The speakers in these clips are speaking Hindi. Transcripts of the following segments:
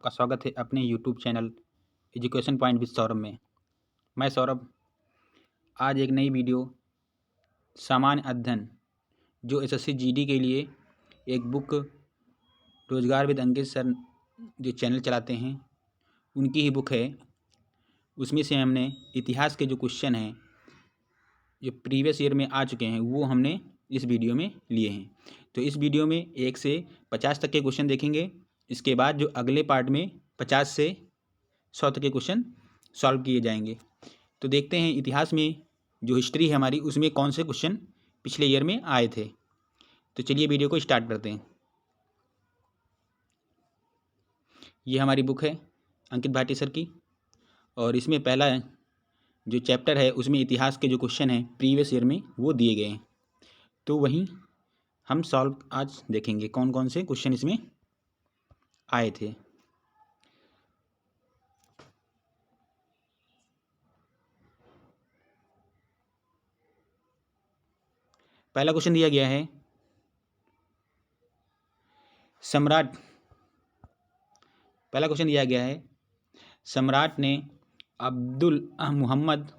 आपका स्वागत है अपने YouTube channel education point with Saurabh में। मैं सौरभ आज एक नई वीडियो सामान्य अध्ययन जो एसएससी जीडी के लिए एक बुक रोजगार विद अंकित सर जो चैनल चलाते हैं उनकी ही बुक है। उसमें से हमने इतिहास के जो क्वेश्चन हैं जो प्रीवियस ईयर में आ चुके हैं वो हमने इस वीडियो में लिए हैं। तो इस वीडियो में 1 से 50 तक के क्वेश्चन देखेंगे। इसके बाद जो अगले पार्ट में 50 से 100 तक के क्वेश्चन सॉल्व किए जाएंगे। तो देखते हैं इतिहास में जो हिस्ट्री है हमारी उसमें कौन से क्वेश्चन पिछले ईयर में आए थे। तो चलिए वीडियो को स्टार्ट करते हैं। ये हमारी बुक है अंकित भाटी सर की और इसमें पहला जो चैप्टर है उसमें इतिहास के जो क्वेश्चन हैं प्रीवियस ईयर में वो दिए गए हैं। तो वहीं हम सॉल्व आज देखेंगे कौन कौन से क्वेश्चन इसमें आए थे। पहला क्वेश्चन दिया गया है सम्राट ने मोहम्मद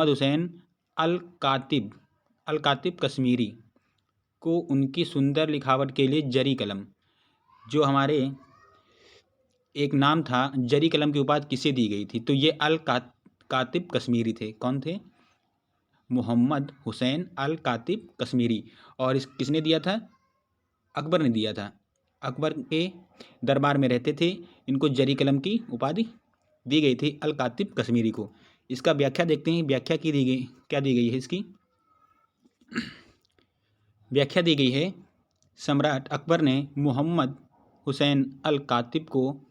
हुसैन अल कातिब कश्मीरी को उनकी सुंदर लिखावट के लिए जरी कलम जो हमारे एक नाम था जरी कलम की उपाधि किसे दी गई थी। तो ये अल कातिब कश्मीरी थे। कौन थे? मोहम्मद हुसैन अल कातिब कश्मीरी। और इस किसने दिया था? अकबर ने दिया था। अकबर के दरबार में रहते थे। इनको जरी कलम की उपाधि दी गई थी अल कातिब कश्मीरी को। इसका व्याख्या देखते हैं। व्याख्या की दी गई, क्या दी गई है इसकी? व्याख्या दी गई है सम्राट अकबर ने मोहम्मद हुसैन अल कातिब को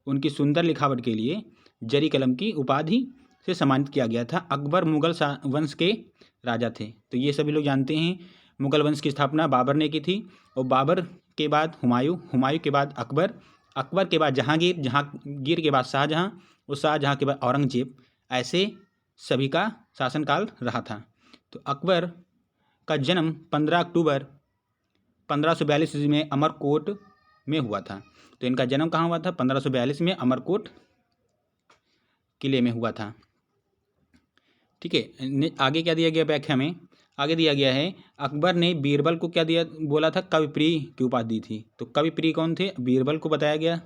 उनकी सुंदर लिखावट के लिए जरी कलम की उपाधि से सम्मानित किया गया था। अकबर मुगल वंश के राजा थे। तो ये सभी लोग जानते हैं मुगल वंश की स्थापना बाबर ने की थी और बाबर के बाद हुमायूं के बाद अकबर के बाद जहांगीर के बाद शाहजहां और शाहजहां के बाद औरंगजेब, ऐसे सभी का शासनकाल रहा था। तो अकबर का जन्म 15 अक्टूबर 1542 ईस्वी में अमरकोट में हुआ था। तो इनका जन्म कहाँ हुआ था? 1542 में अमरकोट किले में हुआ था। ठीक है। आगे क्या दिया गया व्याख्या में? आगे दिया गया है अकबर ने बीरबल को क्या दिया बोला था? कविप्रिय की उपाधि दी थी। तो कविप्रिय कौन थे? बीरबल को बताया गया।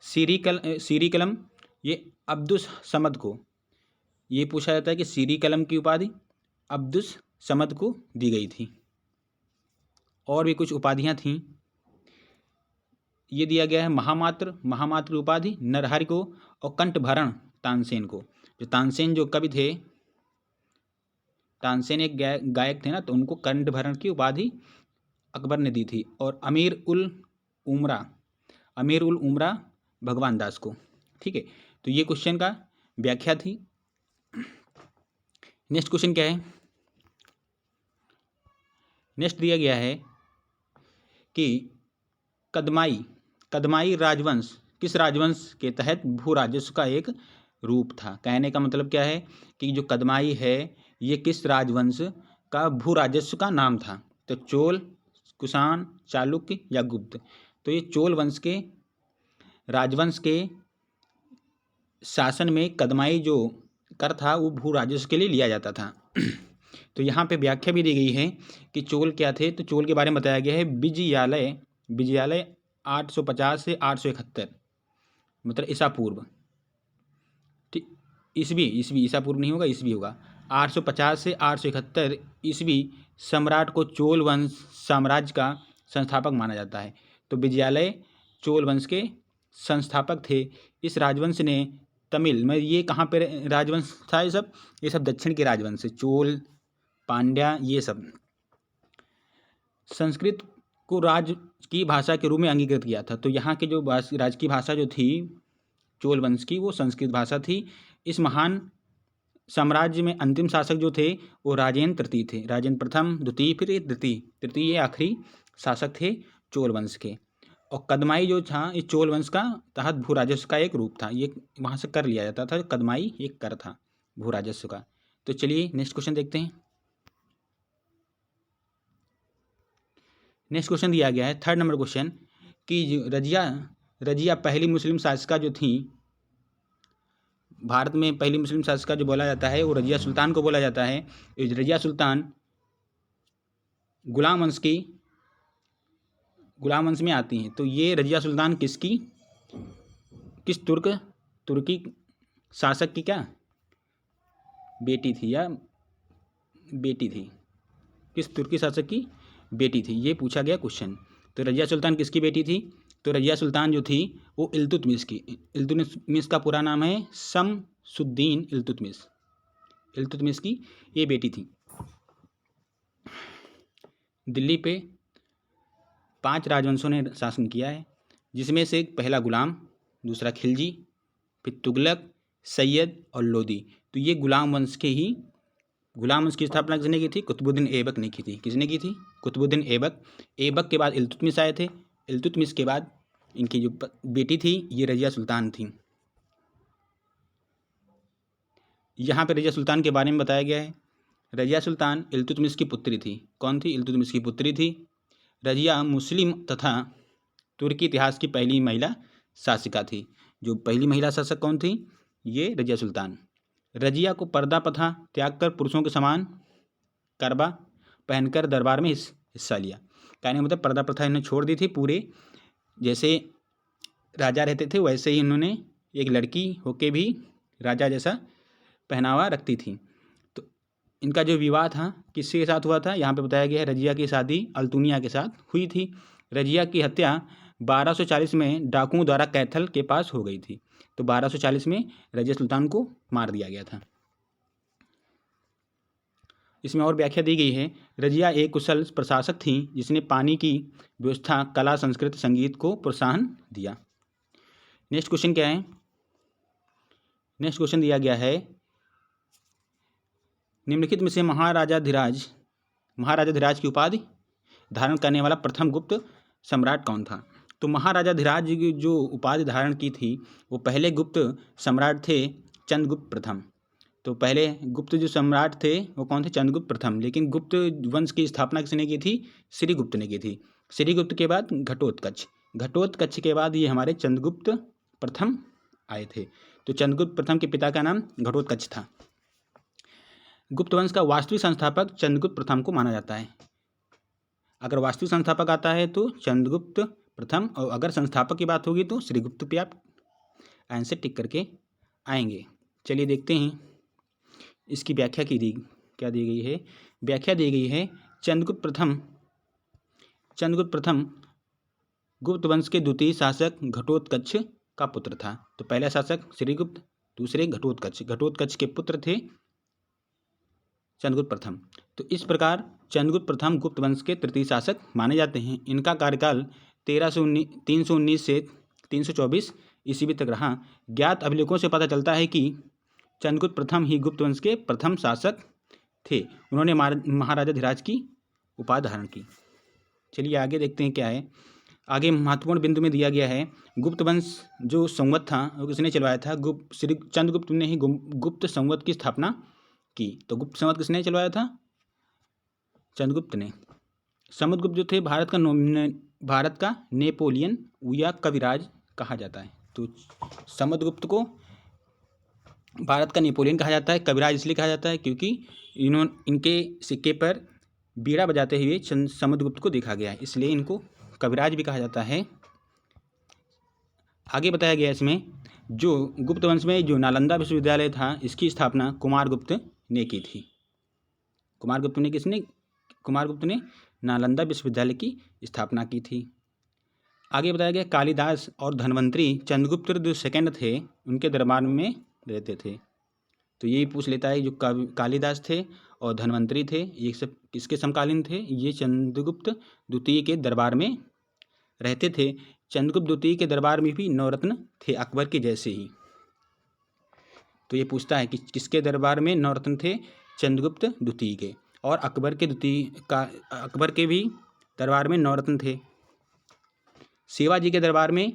सीरी कलम ये अब्दुस समद को, ये पूछा जाता है कि सीरी कलम की उपाधि अब्दुस समद को दी गई थी। और भी कुछ उपाधियां थीं। ये दिया गया है महामात्र उपाधि नरहरि को और कंठभरण तानसेन को। जो तानसेन जो कवि थे, तानसेन एक गायक थे ना, तो उनको कंठभरण की उपाधि अकबर ने दी थी। और अमीर उल उमरा भगवान दास को। ठीक है। तो ये क्वेश्चन का व्याख्या थी। नेक्स्ट क्वेश्चन क्या है? नेक्स्ट दिया गया है कि कदमाई राजवंश किस राजवंश के तहत भू राजस्व का एक रूप था। कहने का मतलब क्या है कि जो कदमाई है ये किस राजवंश का भू राजस्व का नाम था। तो चोल, कुषाण, चालुक्य या गुप्त। तो ये चोल वंश के राजवंश के शासन में कदमाई जो कर था वो भू राजस्व के लिए लिया जाता था। तो यहाँ पे व्याख्या भी दी गई है कि चोल क्या थे। तो चोल के बारे में बताया गया है विजयालय 850 से 871 मतलब ईसा पूर्व। ठीक, ईसवी ईसा पूर्व नहीं होगा, ईसवी होगा। 850 से 871 ईसवी सम्राट को चोल वंश साम्राज्य का संस्थापक माना जाता है। तो विजयालय चोल वंश के संस्थापक थे। इस राजवंश ने तमिल में, ये कहाँ पे राजवंश था? ये सब दक्षिण के राजवंश, चोल, पांड्या, ये सब। संस्कृत को राज की भाषा के रूप में अंगीकृत किया था। तो यहाँ की जो राज की भाषा जो थी चोल वंश की वो संस्कृत भाषा थी। इस महान साम्राज्य में अंतिम शासक जो थे वो राजेंद्र तृतीय थे। राजेंद्र प्रथम, द्वितीय, फिर तृतीय ये आखिरी शासक थे चोल वंश के। और कदमाई जो था ये चोल वंश का तहत भू राजस्व का एक रूप था। ये वहाँ से कर लिया जाता था। कदमाई एक कर था भू राजस्व का। तो चलिए नेक्स्ट क्वेश्चन देखते हैं। नेक्स्ट क्वेश्चन दिया गया है 3rd नंबर क्वेश्चन कि जो रजिया पहली मुस्लिम शासिका जो थी, भारत में पहली मुस्लिम शासिका जो बोला जाता है वो रजिया सुल्तान को बोला जाता है। रजिया सुल्तान गुलाम वंश में आती हैं। तो ये रजिया सुल्तान किस तुर्की शासक की क्या बेटी थी या बेटी थी? किस तुर्की शासक की बेटी थी, ये पूछा गया क्वेश्चन। तो रजिया सुल्तान किसकी बेटी थी? तो रजिया सुल्तान जो थी वो इल्तुतमिश का पूरा नाम है शमसुद्दीन इल्तुतमिश की ये बेटी थी। दिल्ली पे 5 राजवंशों ने शासन किया है, जिसमें से पहला गुलाम, दूसरा खिलजी, फिर तुगलक, सैयद और लोदी। तो ये गुलाम वंश की स्थापना किसने की थी? कुतुबुद्दीन ऐबक ने की थी। किसने की थी? कुतुबुद्दीन ऐबक। ऐबक के बाद इल्तुतमिश आए थे। इल्तुतमिश के बाद इनकी जो बेटी थी ये रजिया सुल्तान थी। यहाँ पे रजिया सुल्तान के बारे में बताया गया है। रजिया सुल्तान इल्तुतमिश की पुत्री थी। कौन थी? इल्तुतमिश की पुत्री थी। रजिया मुस्लिम तथा तुर्की इतिहास की पहली महिला शासिका थी। जो पहली महिला शासक कौन थी? ये रजिया सुल्तान। रजिया को पर्दा प्रथा त्याग कर पुरुषों के समान करबा पहनकर दरबार में हिस्सा लिया। कहने का मतलब पर्दा प्रथा इन्होंने छोड़ दी थी। पूरे जैसे राजा रहते थे वैसे ही इन्होंने एक लड़की होके भी राजा जैसा पहनावा रखती थी। तो इनका जो विवाह था किसके साथ हुआ था? यहाँ पे बताया गया है रजिया की शादी अल्तुनिया के साथ हुई थी। रजिया की हत्या 1240 में डाकुओं द्वारा कैथल के पास हो गई थी। तो 1240 में रजिया सुल्तान को मार दिया गया था। इसमें और व्याख्या दी गई है। रजिया एक कुशल प्रशासक थी जिसने पानी की व्यवस्था, कला, संस्कृत, संगीत को प्रोत्साहन दिया। नेक्स्ट क्वेश्चन क्या है? नेक्स्ट क्वेश्चन दिया गया है, निम्नलिखित में से महाराजाधिराज की उपाधि धारण करने वाला प्रथम गुप्त सम्राट कौन था? तो महाराजाधिराज की जो उपाधि धारण की थी वो पहले गुप्त सम्राट थे चंद्रगुप्त प्रथम। तो पहले गुप्त जो सम्राट थे वो कौन थे? चंद्रगुप्त प्रथम। लेकिन गुप्त वंश की स्थापना किसने की थी? श्रीगुप्त ने की थी। श्रीगुप्त के बाद घटोत्कच के बाद ये हमारे चंद्रगुप्त प्रथम आए थे। तो चंद्रगुप्त प्रथम के पिता का नाम घटोत्कच था। गुप्त वंश का वास्तविक संस्थापक चंद्रगुप्त प्रथम को माना जाता है। अगर वास्तविक संस्थापक आता है तो चंद्रगुप्त प्रथम, और अगर संस्थापक की बात होगी तो श्रीगुप्त पे आप आंसर टिक करके आएंगे। चलिए देखते हैं इसकी व्याख्या क्या दी गई है। व्याख्या दी गई है, चंद्रगुप्त प्रथम गुप्त वंश के द्वितीय शासक घटोत्कच का पुत्र था। तो पहला शासक श्रीगुप्त, दूसरे घटोत्कच के पुत्र थे चंद्रगुप्त प्रथम। तो इस प्रकार चंद्रगुप्त प्रथम गुप्त वंश के तृतीय शासक माने जाते हैं। इनका कार्यकाल 319 से 324 ईस्वी तक रहा। ज्ञात अभिलेखों से पता चलता है कि चंद्रगुप्त प्रथम ही गुप्त वंश के प्रथम शासक थे। उन्होंने महाराजाधिराज की उपाधि धारण की। चलिए आगे देखते हैं क्या है। आगे महत्वपूर्ण बिंदु में दिया गया है, गुप्त वंश जो संवत था वो किसने चलवाया था? श्री चंद्रगुप्त ने ही गुप्त संवत की स्थापना की। तो गुप्त संवत किसने चलवाया था? चंद्रगुप्त ने। समुद्रगुप्त जो थे भारत का नेपोलियन या कविराज कहा जाता है। तो समुद्रगुप्त को भारत का नेपोलियन कहा जाता है। कविराज इसलिए कहा जाता है क्योंकि इनके सिक्के पर बीड़ा बजाते हुए समुद्रगुप्त को देखा गया है, इसलिए इनको कविराज भी कहा जाता है। आगे बताया गया इसमें, जो गुप्त वंश में जो नालंदा विश्वविद्यालय था इसकी स्थापना कुमारगुप्त ने की थी। कुमारगुप्त ने नालंदा विश्वविद्यालय की स्थापना की थी। आगे बताया गया, कालिदास और धन्वंतरी चंद्रगुप्त जो सेकंड थे उनके दरबार में रहते थे। तो ये पूछ लेता है, जो कालिदास थे और धन्वंतरी थे ये सब किसके समकालीन थे? ये चंद्रगुप्त द्वितीय के दरबार में रहते थे। चंद्रगुप्त द्वितीय के दरबार में भी नवरत्न थे अकबर के जैसे ही। तो ये पूछता है कि किसके दरबार में नवरत्न थे? चंद्रगुप्त द्वितीय के। और अकबर के भी दरबार में नवरत्न थे। शिवाजी के दरबार में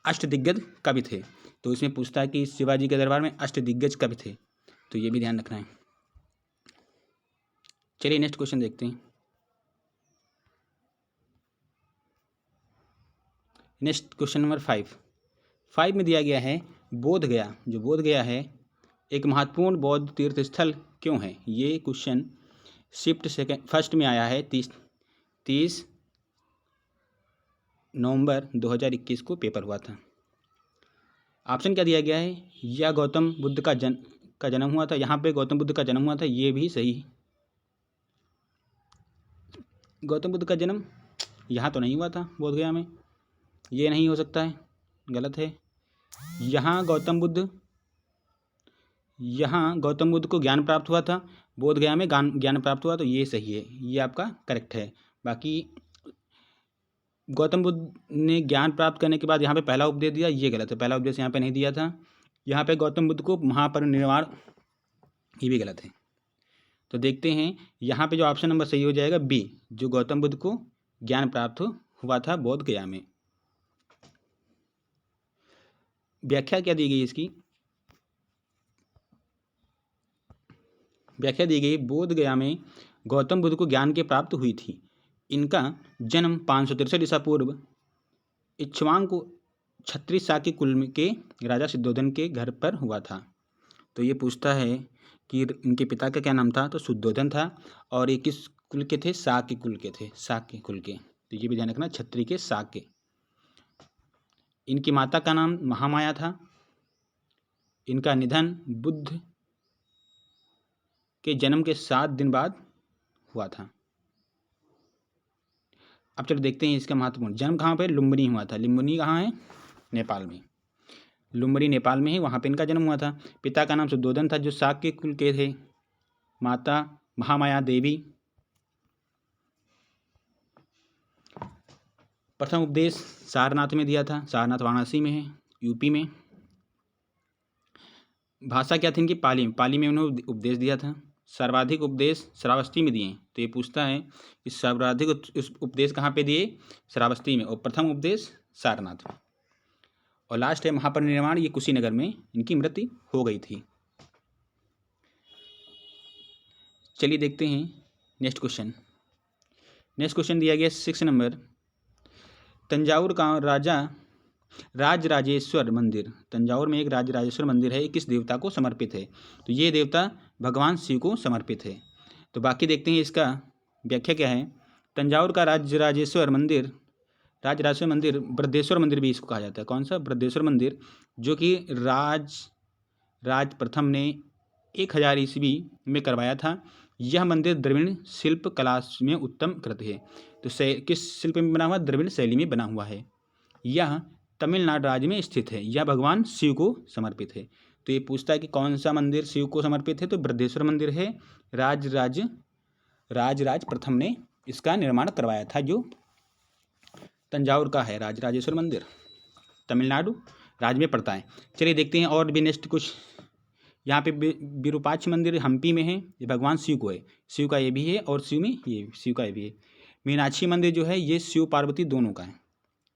अष्टदिग्गज कवि थे। तो इसमें पूछता है कि शिवाजी के दरबार में अष्टदिग्गज कवि थे, तो ये भी ध्यान रखना है। चलिए नेक्स्ट क्वेश्चन देखते हैं। नेक्स्ट क्वेश्चन नंबर 5 में दिया गया है बोध गया, जो बोध गया है एक महत्वपूर्ण बौद्ध तीर्थ स्थल क्यों है। ये क्वेश्चन शिफ्ट फर्स्ट में आया है 30 नवंबर 2021 को पेपर हुआ था। ऑप्शन क्या दिया गया है, यह गौतम बुद्ध का जन्म हुआ था, यहाँ पे गौतम बुद्ध का जन्म हुआ था, ये भी सही। गौतम बुद्ध का जन्म यहाँ तो नहीं हुआ था बोध गया में, ये नहीं हो सकता है, गलत है। यहाँ गौतम बुद्ध को ज्ञान प्राप्त हुआ था, बोध गया में ज्ञान प्राप्त हुआ, तो ये सही है, ये आपका करेक्ट है। बाकी गौतम बुद्ध ने ज्ञान प्राप्त करने के बाद यहाँ पे पहला उपदेश दिया, ये गलत है, पहला उपदेश यहाँ पे नहीं दिया था। यहाँ पे गौतम बुद्ध को महापरिनिर्वाण, ये भी गलत है। तो देखते हैं यहाँ पे जो ऑप्शन नंबर सही हो जाएगा बी, जो गौतम बुद्ध को ज्ञान प्राप्त हुआ था बोध गया में। व्याख्या क्या दी गई इसकी, व्याख्या दी गई बोध गया में गौतम बुद्ध को ज्ञान की प्राप्त हुई थी। इनका जन्म 563 ईसा पूर्व इक्ष्वाकु क्षत्रिय शाक्य कुल के राजा शुद्धोधन के घर पर हुआ था। तो ये पूछता है कि इनके पिता का क्या नाम था, तो शुद्धोधन था, और ये किस कुल के थे, शाक्य कुल के थे, शाक्य कुल के। तो ये भी ध्यान रखना, क्षत्रिय के शाक्य। इनकी माता का नाम महामाया था। इनका निधन बुद्ध के जन्म के 7 दिन बाद हुआ था। अब चलो देखते हैं इसका महत्वपूर्ण जन्म कहाँ पे, लुम्बिनी हुआ था। लुम्बिनी कहाँ है, नेपाल में। लुम्बिनी नेपाल में है, वहाँ पे इनका जन्म हुआ था। पिता का नाम शुद्धोधन था, जो शाक्य कुल के थे। माता महामाया देवी। प्रथम उपदेश सारनाथ में दिया था, सारनाथ वाराणसी में है, यूपी में। भाषा क्या थी इनकी, पाली में उन्होंने उपदेश दिया था। सर्वाधिक उपदेश श्रावस्ती में दिए। तो ये पूछता है कि सर्वाधिक उपदेश कहाँ पे दिए, श्रावस्ती में, और प्रथम उपदेश सारनाथ में। और लास्ट है महापरिनिर्वाण, ये कुशीनगर में इनकी मृत्यु हो गई थी। चलिए देखते हैं नेक्स्ट क्वेश्चन दिया गया 6 नंबर। तंजावुर का राजराजेश्वर मंदिर, तंजावुर में एक राजराजेश्वर मंदिर है, किस देवता को समर्पित है। तो ये देवता भगवान शिव को समर्पित है। तो बाकी देखते हैं इसका व्याख्या क्या है। तंजावुर का राजराजेश्वर मंदिर बृहदेश्वर मंदिर भी इसको कहा जाता है। कौन सा, बृहदेश्वर मंदिर, जो कि राज प्रथम ने 1000 ईस्वी में करवाया था। यह मंदिर द्रविड़ शिल्प कला में उत्तम कृत है। तो किस शिल्प में बना हुआ, द्रविड़ शैली में बना हुआ है। यह तमिलनाडु राज्य में स्थित है। यह भगवान शिव को समर्पित है। तो ये पूछता है कि कौन सा मंदिर शिव को समर्पित है, तो बृहदेश्वर मंदिर है। राजराज प्रथम ने इसका निर्माण करवाया था, जो तंजावुर का है राजराजेश्वर मंदिर, तमिलनाडु राज्य में पड़ता है। चलिए देखते हैं और भी नेक्स्ट कुछ। यहाँ पे विरूपाक्ष मंदिर हम्पी में है, ये भगवान शिव को है, शिव का ये भी है, और शिव में ये शिव का ये भी है। मीनाक्षी मंदिर जो है ये शिव पार्वती दोनों का है।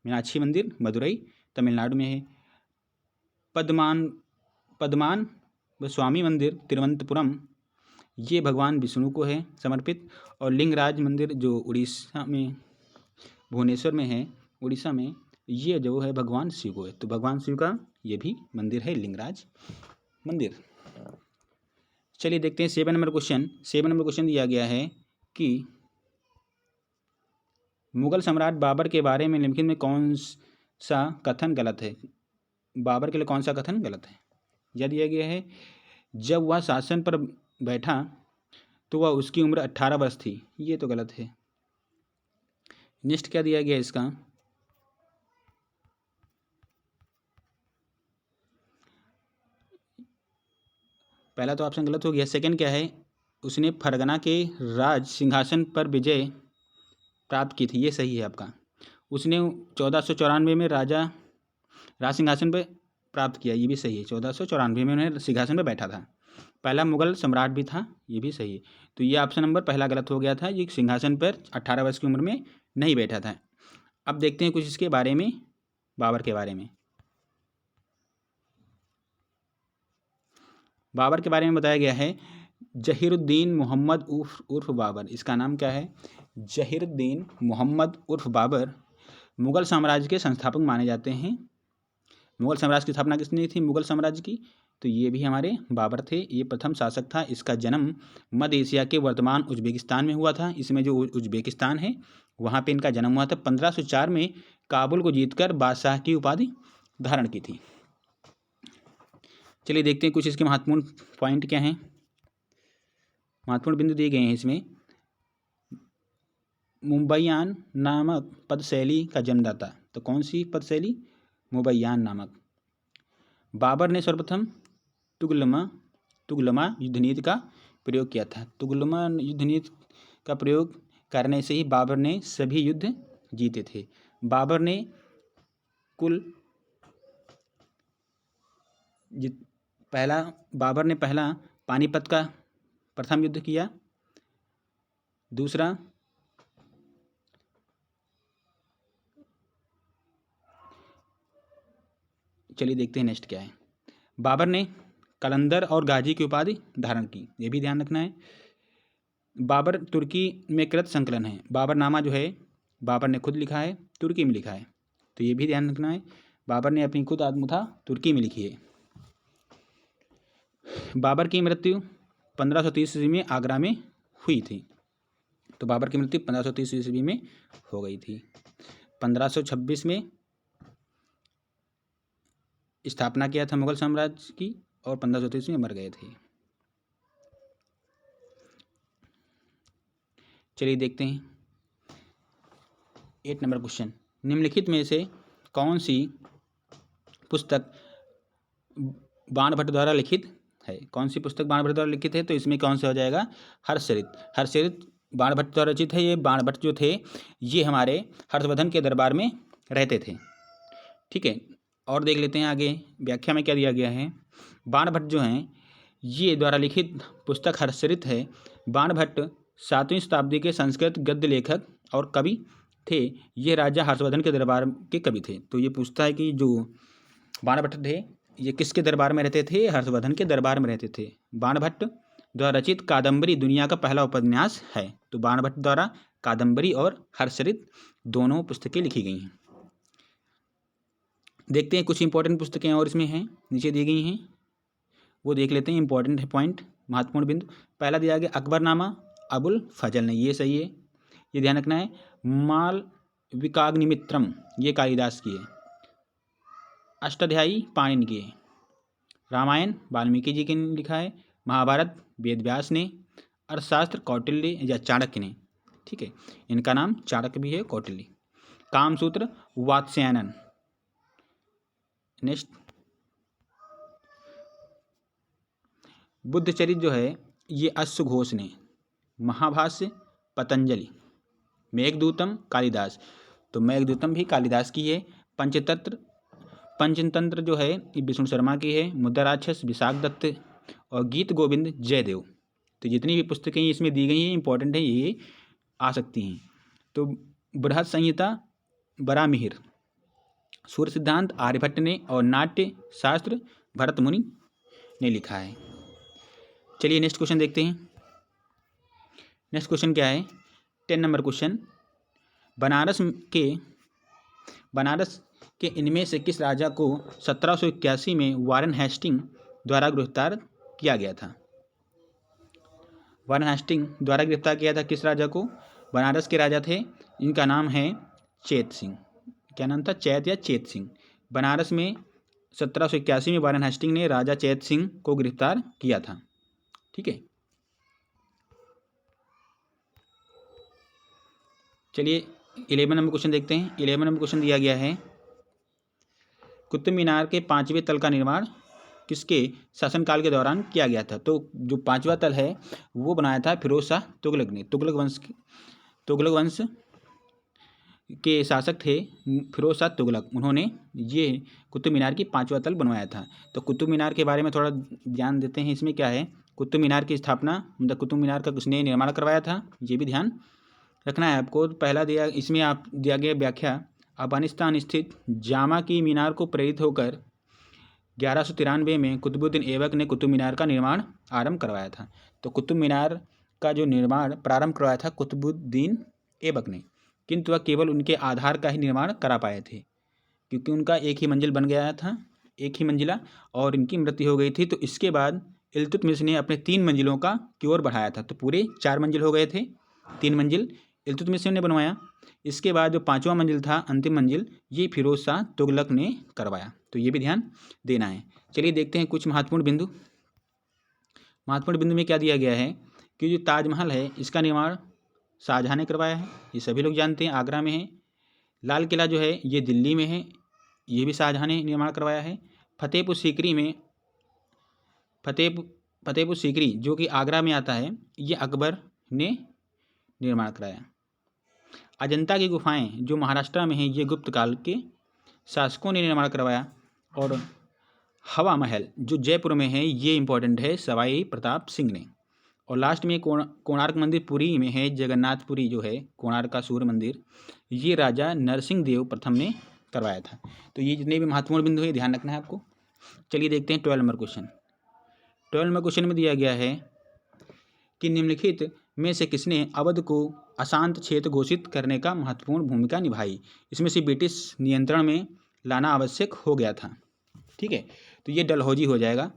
मीनाक्षी मंदिर मदुरई तमिलनाडु में है। पद्मान स्वामी मंदिर तिरुवनंतपुरम, ये भगवान विष्णु को है समर्पित। और लिंगराज मंदिर जो उड़ीसा में भुवनेश्वर में है, उड़ीसा में, ये जो है भगवान शिव को है। तो भगवान शिव का ये भी मंदिर है, लिंगराज मंदिर। चलिए देखते हैं 7 नंबर क्वेश्चन दिया गया है कि मुगल सम्राट बाबर के बारे में निम्नलिखित में कौन सा कथन गलत है। बाबर के लिए कौन सा कथन गलत है। यह दिया गया है, जब वह शासन पर बैठा तो वह उसकी उम्र 18 वर्ष थी। ये तो गलत है। नेक्स्ट क्या दिया गया इसका, पहला तो ऑप्शन गलत हो गया। सेकंड क्या है, उसने फरगना के राज सिंहासन पर विजय प्राप्त की थी। ये सही है आपका। उसने 1494 में राज सिंहासन पर प्राप्त किया, ये भी सही है। 1494 में उन्हें सिंहासन पर बैठा था। पहला मुगल सम्राट भी था, ये भी सही है। तो ये ऑप्शन नंबर पहला गलत हो गया था, ये सिंहासन पर 18 वर्ष की उम्र में नहीं बैठा था। अब देखते हैं कुछ इसके बारे में, बाबर के बारे में। बाबर के बारे में बताया गया है, जहीरुद्दीन मोहम्मद उर्फ बाबर, इसका नाम क्या है, जहीरुद्दीन मोहम्मद उर्फ बाबर, मुगल साम्राज्य के संस्थापक माने जाते हैं। मुगल साम्राज्य की स्थापना किसने की थी? मुगल साम्राज्य की, तो ये भी हमारे बाबर थे। ये प्रथम शासक था। इसका जन्म मध्य एशिया के वर्तमान उज्बेकिस्तान में हुआ था। इसमें जो उज्बेकिस्तान है वहाँ पे इनका जन्म हुआ था। 1504 में काबुल को जीतकर बादशाह की उपाधि धारण की थी। चलिए देखते हैं कुछ इसके महत्वपूर्ण पॉइंट क्या हैं, महत्वपूर्ण बिंदु दिए गए हैं इसमें। मुबैयान नामक पदशैली का जन्मदाता, तो कौन सी पदशैली? मुबैयान नामक। बाबर ने सर्वप्रथम तुगलमा युद्ध नीति का प्रयोग किया था। तुगलमा युद्ध नीति का प्रयोग करने से ही बाबर ने सभी युद्ध जीते थे। बाबर ने पहला पानीपत का प्रथम युद्ध किया। दूसरा चलिए देखते हैं नेक्स्ट क्या है। बाबर ने कलंदर और गाजी की उपाधि धारण की, ये भी ध्यान रखना है। बाबर तुर्की में कृत संकलन है। बाबरनामा जो है बाबर ने खुद लिखा है, तुर्की में लिखा है, तो ये भी ध्यान रखना है। बाबर ने अपनी खुद आत्मकथा तुर्की में लिखी है। बाबर की मृत्यु 1530 ईस्वी में आगरा में हुई थी, तो बाबर की मृत्यु 1530 ईस्वी में हो गई थी। 1526 में स्थापना किया था मुगल साम्राज्य की और 1530 में मर गए थे। चलिए देखते हैं 8 नंबर क्वेश्चन। निम्नलिखित में से कौन सी पुस्तक बाणभट्ट द्वारा लिखित है? कौन सी पुस्तक बाणभट्ट द्वारा लिखित है? तो इसमें कौन सा हो जाएगा? हर्षचरित। हर्षचरित बाणभट्ट द्वारा रचित है। ये बाणभट्ट जो थे ये हमारे हर्षवर्धन के दरबार में रहते थे। ठीक है, और देख लेते हैं आगे व्याख्या में क्या दिया गया है। बाणभट्ट जो हैं ये द्वारा लिखित पुस्तक हर्षचरित है। बाणभट्ट 7वीं शताब्दी के संस्कृत गद्य लेखक और कवि थे। ये राजा हर्षवर्धन के दरबार के कवि थे। तो ये पूछता है कि जो बाणभट्ट थे ये किसके दरबार में रहते थे? हर्षवर्धन के दरबार में रहते थे। बाणभट्ट द्वारा रचित कादम्बरी दुनिया का पहला उपन्यास है। तो बाणभट्ट द्वारा कादम्बरी और हर्षचरित दोनों पुस्तकें लिखी गई हैं। देखते हैं कुछ इंपॉर्टेंट पुस्तकें और इसमें हैं, नीचे दी गई हैं, वो देख लेते हैं। इंपॉर्टेंट है पॉइंट, महत्वपूर्ण बिंदु। पहला दिया गया अकबरनामा अबुल फजल ने, ये सही है, ये ध्यान रखना है। मालविकाग्निमित्रम ये कालिदास की है। अष्टाध्यायी पाणिनि की है। रामायण वाल्मीकि जी ने लिखा है। महाभारत वेदव्यास ने। अर्थशास्त्र कौटिल्य या चाणक्य ने। ठीक है, इनका नाम चाणक्य भी है, कौटिल्य। कामसूत्र वात्स्यायन। नेक्स्ट बुद्धचरित जो है ये अश्वघोष ने। महाभाष्य पतंजलि। मेघदूतम कालिदास, तो मेघदूतम भी कालिदास की है। पंचतंत्र जो है ये विष्णु शर्मा की है। मुद्रा राक्षस विशाख दत्त और गीत गोविंद जयदेव। तो जितनी भी पुस्तकें इसमें दी गई हैं इंपॉर्टेंट है, ये आ सकती हैं। तो बृहद संहिता बरामिहिर। सूर्य सिद्धांत आर्यभट्ट ने और नाट्य शास्त्र भरत मुनि ने लिखा है। चलिए नेक्स्ट क्वेश्चन देखते हैं। नेक्स्ट क्वेश्चन क्या है? 10 नंबर क्वेश्चन। बनारस के इनमें से किस राजा को 1781 में वारेन हेस्टिंग द्वारा गिरफ्तार किया गया था? वारेन हेस्टिंग द्वारा गिरफ्तार किया था किस राजा को? बनारस के राजा थे, इनका नाम है चेत सिंह। क्या नाम था? चैत या चेत सिंह। बनारस में 1781 में वारेन हेस्टिंग ने राजा चेत सिंह को गिरफ्तार किया था। ठीक है, चलिए 11 नंबर क्वेश्चन देखते हैं। 11 नंबर क्वेश्चन दिया गया है कुतुब मीनार के 5वें तल का निर्माण किसके शासनकाल के दौरान किया गया था? तो जो 5वां तल है वो बनाया था फिरोज शाह तुगलक ने। तुगलक वंश के शासक थे फिरोज शाह तुगलक, उन्होंने ये कुतुब मीनार की 5वां तल बनवाया था। तो कुतुब मीनार के बारे में थोड़ा ध्यान देते हैं। इसमें क्या है, कुतुब मीनार की स्थापना, मतलब कुतुब मीनार का किसने निर्माण करवाया था, ये भी ध्यान रखना है आपको। पहला दिया इसमें आप दिया गया व्याख्या, अफगानिस्तान स्थित जामा की मीनार को प्रेरित होकर 1193 में कुतुबुद्दीन ऐबक ने कुतुब मीनार का निर्माण आरंभ करवाया था। तो कुतुब मीनार का जो निर्माण प्रारंभ करवाया था कुतुबुद्दीन ऐबक ने। किंतु वह केवल उनके आधार का ही निर्माण करा पाए थे, क्योंकि उनका एक ही मंजिल बन गया था, एक ही मंजिला, और इनकी मृत्यु हो गई थी। तो इसके बाद इल्तुतमिश ने अपने 3 मंजिलों का की ओर बढ़ाया था। तो पूरे 4 मंजिल हो गए थे, 3 मंजिल इल्तुतमिश ने बनवाया। इसके बाद जो 5वां मंजिल था, अंतिम मंजिल, ये फिरोज शाह तुगलक ने करवाया। तो ये भी ध्यान देना है। चलिए देखते हैं कुछ महत्वपूर्ण बिंदु। महत्वपूर्ण बिंदु में क्या दिया गया है कि जो ताजमहल है इसका निर्माण शाहजहाँ ने करवाया है, ये सभी लोग जानते हैं, आगरा में है। लाल किला जो है ये दिल्ली में है, ये भी शाहजहाँ ने निर्माण करवाया है। फतेहपुर सीकरी जो कि आगरा में आता है, ये अकबर ने निर्माण कराया। अजंता की गुफाएं जो महाराष्ट्र में हैं, ये गुप्त काल के शासकों ने निर्माण करवाया। और हवा महल जो जयपुर में है, ये इंपॉर्टेंट है, सवाई प्रताप सिंह ने। और लास्ट में कोणार्क मंदिर पुरी में है, जगन्नाथपुरी जो है कोणार्क का सूर्य मंदिर, ये राजा नरसिंह देव प्रथम ने करवाया था। तो ये जितने भी महत्वपूर्ण बिंदु है ध्यान रखना है आपको। चलिए देखते हैं 12 नंबर क्वेश्चन। 12 नंबर क्वेश्चन में दिया गया है कि निम्नलिखित में से किसने अवध को अशांत क्षेत्र घोषित करने का महत्वपूर्ण भूमिका निभाई। इसमें से ब्रिटिश नियंत्रण में लाना आवश्यक हो गया था। ठीक है, तो ये डलहौजी हो जाएगा।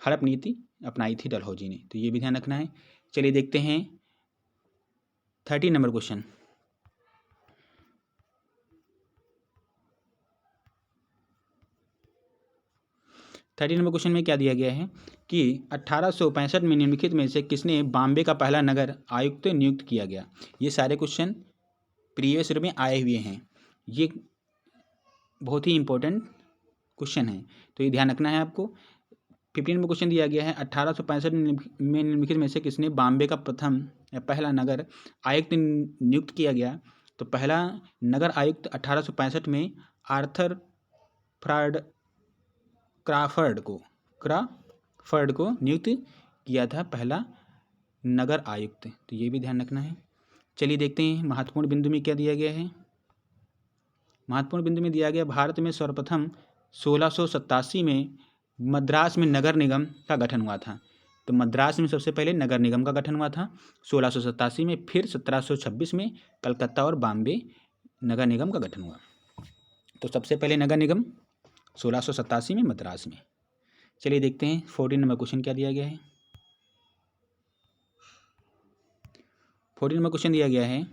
हड़प नीति अपनाई थी डलहौजी ने, तो ये भी ध्यान रखना है। चलिए देखते हैं 13 नंबर क्वेश्चन। 13 नंबर क्वेश्चन में क्या दिया गया है कि 1865 में निम्नलिखित में से किसने बॉम्बे का पहला नगर आयुक्त नियुक्त किया गया। ये सारे क्वेश्चन प्रीवियस ईयर में आए हुए हैं, ये बहुत ही इंपॉर्टेंट क्वेश्चन है, तो ये ध्यान रखना है आपको। 15 नंबर क्वेश्चन दिया गया है 1865 में निम्नलिखित में से किसने बॉम्बे का प्रथम या पहला नगर आयुक्त नियुक्त किया गया। तो पहला नगर आयुक्त 1865 में आर्थर क्राफर्ड को नियुक्त किया था, पहला नगर आयुक्त। तो ये भी ध्यान रखना है। चलिए देखते हैं महत्वपूर्ण बिंदु में क्या दिया गया है। महत्वपूर्ण बिंदु में दिया गया भारत में सर्वप्रथम 1687 में मद्रास में नगर निगम का गठन हुआ था। तो मद्रास में सबसे पहले नगर निगम का गठन हुआ था 1687 में, फिर 1726 में कलकत्ता और बॉम्बे नगर निगम का गठन हुआ। तो सबसे पहले नगर निगम 1687 में मद्रास में। चलिए देखते हैं 14 नंबर क्वेश्चन क्या दिया गया है। 14 नंबर क्वेश्चन दिया गया है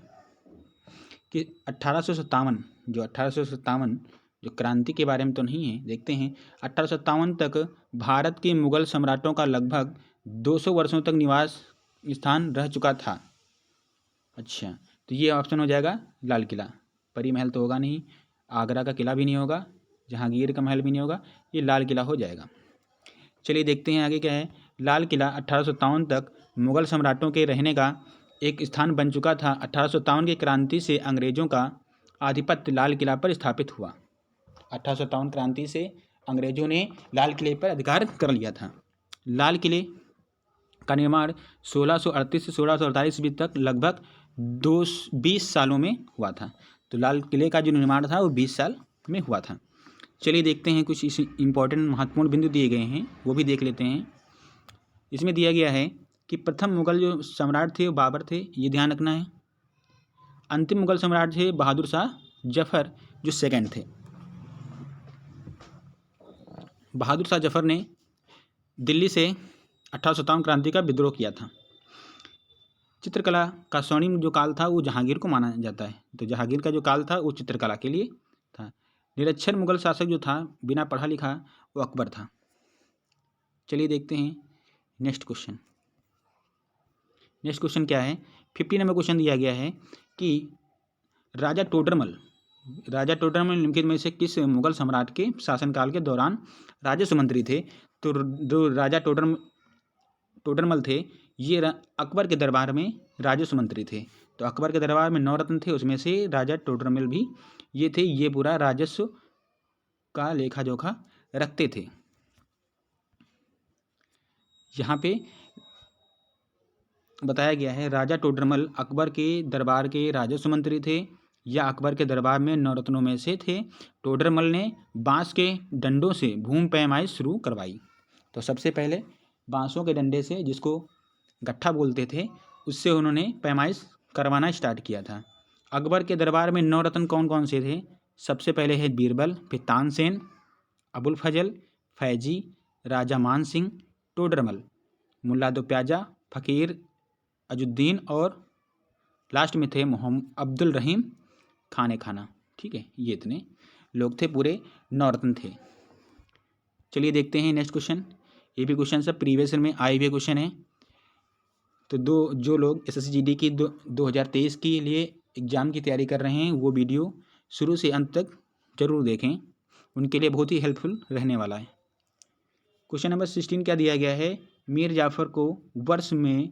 कि 1857 जो क्रांति के बारे में तो नहीं है, देखते हैं 1857 तक भारत के मुगल सम्राटों का लगभग 200 वर्षों तक निवास स्थान रह चुका था। अच्छा, तो ये ऑप्शन हो जाएगा लाल किला। परी महल तो होगा नहीं, आगरा का किला भी नहीं होगा, जहांगीर का महल भी नहीं होगा, ये लाल किला हो जाएगा। चलिए देखते हैं आगे क्या है। लाल किला 1857 तक मुगल सम्राटों के रहने का एक स्थान बन चुका था। 1857 की क्रांति से अंग्रेजों का आधिपत्य लाल किला पर स्थापित हुआ। 1857 क्रांति से अंग्रेजों ने लाल किले पर अधिकार कर लिया था। लाल किले का निर्माण 1638 से 1648 ईस्वी तक लगभग 20 सालों में हुआ था। तो लाल किले का जो निर्माण था वो 20 साल में हुआ था। चलिए देखते हैं कुछ इस इम्पॉर्टेंट महत्वपूर्ण बिंदु दिए गए हैं, वो भी देख लेते हैं। इसमें दिया गया है कि प्रथम मुगल जो सम्राट थे वो बाबर थे, ये ध्यान रखना है। अंतिम मुगल सम्राट थे बहादुर शाह जफर जो सेकंड थे। बहादुर शाह जफर ने दिल्ली से 1857 क्रांति का विद्रोह किया था। चित्रकला का स्वर्णिम जो काल था वो जहांगीर को माना जाता है। तो जहांगीर का जो काल था वो चित्रकला के लिए था। निरक्षर मुगल शासक जो था बिना पढ़ा लिखा वो अकबर था। चलिए देखते हैं नेक्स्ट क्वेश्चन। नेक्स्ट क्वेश्चन क्या है। 50 नंबर क्वेश्चन दिया गया है कि राजा टोडरमल निम्नलिखित में से किस मुगल सम्राट के शासनकाल के दौरान राजस्व मंत्री थे। तो जो राजा टोडरमल थे ये अकबर के दरबार में राजस्व मंत्री थे। तो अकबर के दरबार में 9 रत्न थे, उसमें से राजा टोडरमल भी ये थे। ये पूरा राजस्व का लेखा जोखा रखते थे। यहाँ पे बताया गया है राजा टोडरमल अकबर के दरबार के राजस्व मंत्री थे या अकबर के दरबार में 9 रत्नों में से थे। टोडरमल ने बांस के डंडों से भूमि पैमाइश शुरू करवाई। तो सबसे पहले बांसों के डंडे से, जिसको गट्ठा बोलते थे, उससे उन्होंने पैमाइश करवाना स्टार्ट किया था। अकबर के दरबार में नवरत्न कौन कौन से थे? सबसे पहले है बीरबल, फिर तानसेन, अबुल फजल, फैजी, राजा मान सिंह, टोडरमल, मुल्ला दो प्याजा, फ़कीर अजुद्दीन और लास्ट में थे मोहम्मद अब्दुल रहीम खाने खाना। ठीक है, ये इतने लोग थे, पूरे नवरत्न थे। चलिए देखते हैं नेक्स्ट क्वेश्चन। ये भी क्वेश्चन सब प्रीवियस में आए हुए क्वेश्चन है। तो जो लोग SSC GD की 2023 के लिए एग्ज़ाम की तैयारी कर रहे हैं वो वीडियो शुरू से अंत तक जरूर देखें, उनके लिए बहुत ही हेल्पफुल रहने वाला है। क्वेश्चन नंबर 16 क्या दिया गया है? मीर जाफ़र को वर्ष में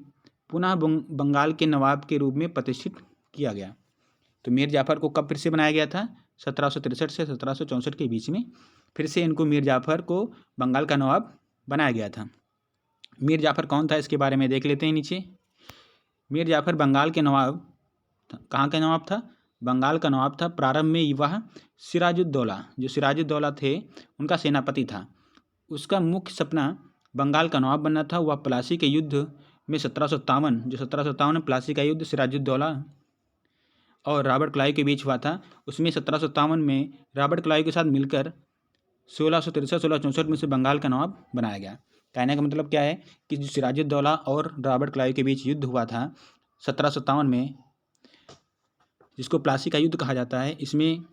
पुनः बंगाल के नवाब के रूप में प्रतिष्ठित किया गया। तो मीर जाफ़र को कब फिर से बनाया गया था? 1763 से 1764 के बीच में फिर से इनको मीर जाफ़र को बंगाल का नवाब बनाया गया था। मीर जाफ़र कौन था, इसके बारे में देख लेते हैं नीचे। मीर जाफ़र बंगाल के नवाब, कहाँ का नवाब था? बंगाल का नवाब था। प्रारंभ में वह सिराजुद्दौला, जो सिराजुद्दौला थे उनका सेनापति था। उसका मुख्य सपना बंगाल का नवाब बनना था। वह प्लासी के युद्ध में 1757 में प्लासी का युद्ध सिराजुद्दौला और रॉबर्ट क्लाइव के बीच हुआ था। उसमें 1757 में रॉबर्ट क्लाइव के साथ मिलकर 1663-1664 में से बंगाल का नवाब बनाया गया। कहने का मतलब क्या है कि जो सिराजुद्दौला और रॉबर्ट क्लाइव के बीच युद्ध हुआ था 1757 में, जिसको प्लासी का युद्ध कहा जाता है, इसमें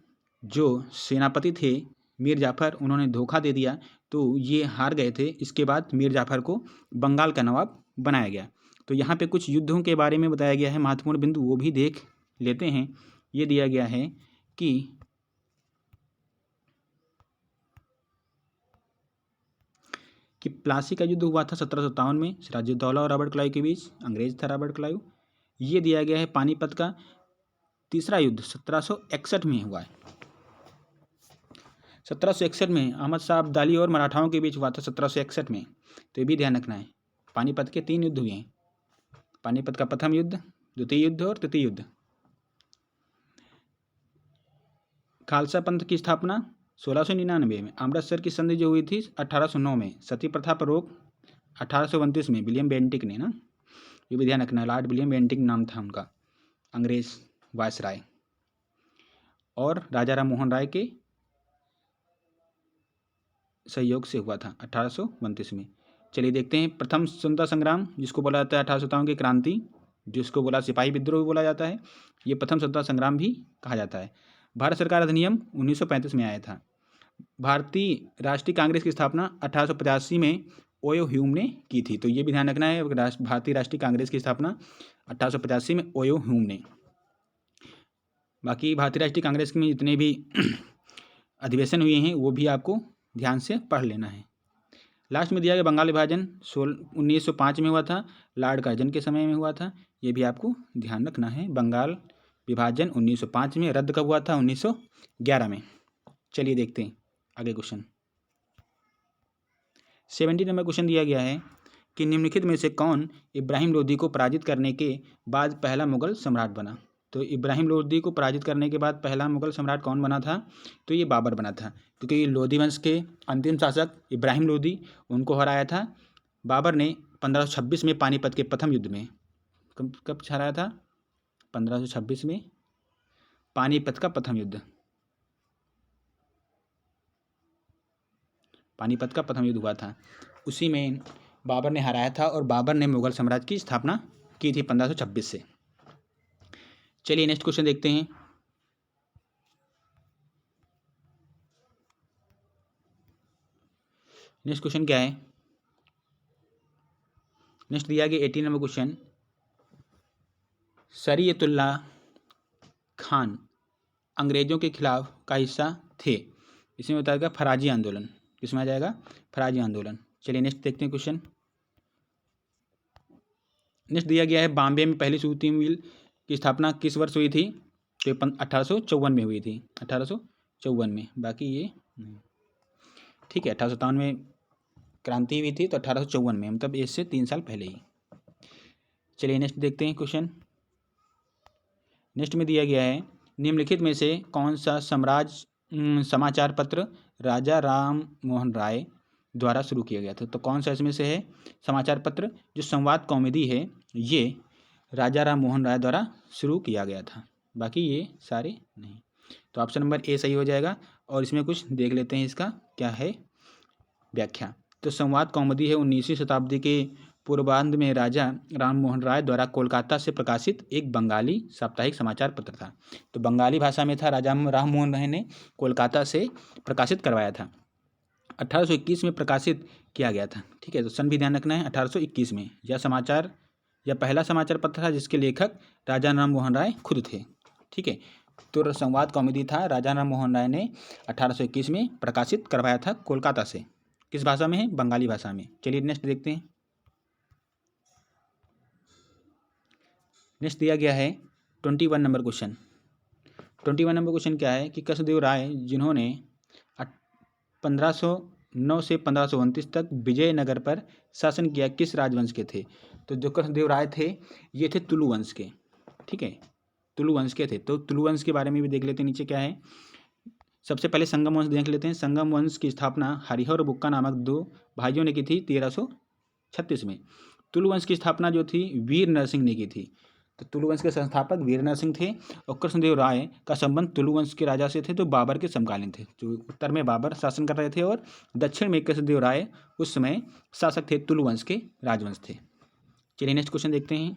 जो सेनापति थे मीर जाफ़र, उन्होंने धोखा दे दिया तो ये हार गए थे। इसके बाद मीर जाफ़र को बंगाल का नवाब बनाया गया। तो यहाँ पे कुछ युद्धों के बारे में बताया गया है, महत्वपूर्ण बिंदु वो भी देख लेते हैं। ये दिया गया है कि प्लासी का युद्ध हुआ था 1757 में सिराजुद्दौला और रॉबर्ट क्लाइव के बीच, अंग्रेज था रॉबर्ट क्लाइव। ये दिया गया है पानीपत का तीसरा युद्ध 1761 में हुआ है। 1761 में अहमद शाह अब्दाली और मराठाओं के बीच हुआ था 1761 में। तो ये भी ध्यान रखना है। पानीपत के 3 युद्ध हुए हैं, पानीपत का प्रथम युद्ध, द्वितीय युद्ध और तृतीय युद्ध। खालसा पंथ की स्थापना 1699 में। अमृतसर की संधि जो हुई थी 1809 में। सती प्रथा पर रोक 1829 में विलियम बेंटिक ने ना, ये भी ध्यान रखना है, लॉर्ड विलियम बेंटिक नाम था उनका, अंग्रेज वायसराय, और राजा राम मोहन राय के सहयोग से हुआ था 1829 में। चलिए देखते हैं प्रथम स्वतंत्रता संग्राम, जिसको बोला जाता है 1857 की क्रांति, जिसको बोला सिपाही विद्रोह बोला जाता है, ये प्रथम स्वतंत्रता संग्राम भी कहा जाता है। भारत सरकार अधिनियम 1935 में आया था। भारतीय राष्ट्रीय कांग्रेस की स्थापना 1885 में ओयो ह्यूम ने की थी। तो ये भी ध्यान रखना है, भारतीय राष्ट्रीय कांग्रेस की स्थापना 1885 में ओयो ह्यूम ने। बाकी भारतीय राष्ट्रीय कांग्रेस में जितने भी अधिवेशन हुए हैं वो भी आपको ध्यान से पढ़ लेना है। लास्ट में दिया गया बंगाल विभाजन 1905 में हुआ था, लॉर्ड कर्जन के समय में हुआ था। ये भी आपको ध्यान रखना है। बंगाल विभाजन 1905 में, रद्द कब हुआ था? 1911 में। चलिए देखते हैं आगे क्वेश्चन। 70 नंबर क्वेश्चन दिया गया है कि निम्नलिखित में से कौन इब्राहिम लोदी को पराजित करने के बाद पहला मुगल सम्राट बना? तो इब्राहिम लोदी को पराजित करने के बाद पहला मुगल सम्राट कौन बना था? तो ये बाबर बना था, क्योंकि लोदी वंश के अंतिम शासक इब्राहिम लोदी, उनको हराया था बाबर ने 1526 में पानीपत के प्रथम युद्ध में। कब हराया था? 1526 में पानीपत का प्रथम युद्ध, पानीपत का प्रथम युद्ध हुआ था, उसी में बाबर ने हराया था और बाबर ने मुगल साम्राज्य की स्थापना की थी 1526 से। चलिए नेक्स्ट क्वेश्चन देखते हैं। नेक्स्ट क्वेश्चन क्या है? नेक्स्ट दिया गया 18 नंबर क्वेश्चन, शरीयतुल्लाह खान अंग्रेजों के खिलाफ का हिस्सा थे। इसमें बताया गया फराजी आंदोलन। किसमें आ जाएगा? फराजी आंदोलन। चलिए नेक्स्ट देखते हैं क्वेश्चन। नेक्स्ट दिया गया है बॉम्बे में पहली सूती मिल की स्थापना किस वर्ष हुई थी? तो 1854 में हुई थी, 1854 में। बाकी ये ठीक है, 1857 में क्रांति हुई थी, तो 1854 में, मतलब इससे 3 साल पहले ही। चलिए नेक्स्ट देखते हैं क्वेश्चन। नेक्स्ट में दिया गया है निम्नलिखित में से कौन सा समाचार पत्र राजा राम मोहन राय द्वारा शुरू किया गया था? तो कौन सा इसमें से है समाचार पत्र? जो संवाद कॉमेडी है ये राजा राम मोहन राय द्वारा शुरू किया गया था। बाकी ये सारे नहीं। तो ऑप्शन नंबर ए सही हो जाएगा। और इसमें कुछ देख लेते हैं इसका क्या है व्याख्या। तो संवाद कौमुदी है 19वीं शताब्दी के पूर्वार्ध में राजा राम मोहन राय द्वारा कोलकाता से प्रकाशित एक बंगाली साप्ताहिक समाचार पत्र था। तो बंगाली भाषा में था, राजा राम मोहन राय ने कोलकाता से प्रकाशित करवाया था। 1821 में प्रकाशित किया गया था। ठीक है, तो सन भी ध्यान रखना है। 1821 में यह पहला समाचार पत्र था जिसके लेखक राजा राम मोहन राय खुद थे। ठीक है, तो संवाद कॉमेडी था, राजा राम मोहन राय ने 1821 में प्रकाशित करवाया था कोलकाता से। किस भाषा में है? बंगाली भाषा में। चलिए नेक्स्ट देखते हैं। नेक्स्ट दिया गया है 21 नंबर क्वेश्चन। 21 नंबर क्वेश्चन क्या है कि कृष्णदेव राय जिन्होंने 1509 से 1529 तक विजयनगर पर शासन किया, किस राजवंश के थे? तो जो कृष्णदेव राय थे ये थे तुलु वंश के। ठीक है, तुलु वंश के थे। तो तुलु वंश के बारे में भी देख लेते हैं, नीचे क्या है। सबसे पहले संगम वंश देख लेते हैं। संगम वंश की स्थापना हरिहर और बुक्का नामक दो भाइयों ने की थी 1336 में। तुलु वंश की स्थापना जो थी वीर नरसिंह ने की थी। तो तुलु वंश के संस्थापक वीर नरसिंह थे और कृष्णदेव राय का संबंध तुलु वंश के राजा से थे जो बाबर के समकालीन थे। जो उत्तर में बाबर शासन कर रहे थे और दक्षिण में कृष्णदेव राय उस समय शासक थे, तुलु वंश के राजवंश थे। चलिए नेक्स्ट क्वेश्चन देखते हैं।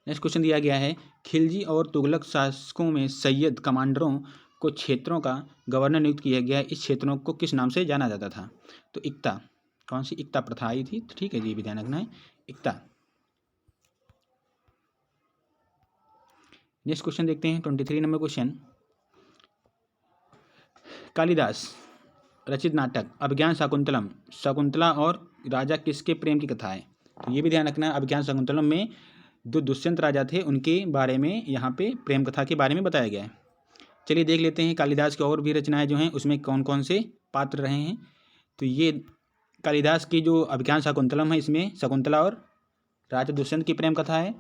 नेक्स्ट क्वेश्चन दिया गया है खिलजी और तुगलक शासकों में सैयद कमांडरों को क्षेत्रों का गवर्नर नियुक्त किया गया। इस क्षेत्रों को किस नाम से जाना जाता था? तो इक्ता। कौन सी इक्ता प्रथा आई थी? तो ठीक है, ये भी ध्यान रखना है, इक्ता। नेक्स्ट क्वेश्चन देखते हैं 23 नंबर क्वेश्चन। कालिदास रचित नाटक अभिज्ञान शाकुंतलम, शकुंतला और राजा किसके प्रेम की कथा है? तो ये भी ध्यान रखना है, अभिज्ञान शाकुंतलम में जो दुष्यंत राजा थे उनके बारे में यहाँ पे प्रेम कथा के बारे में बताया गया है। चलिए देख लेते हैं कालिदास की और भी रचनाएं जो हैं उसमें कौन कौन से पात्र रहे हैं। तो ये कालिदास की जो अभिज्ञान शाकुंतलम है इसमें शकुंतला और राजा दुष्यंत की प्रेम कथा है।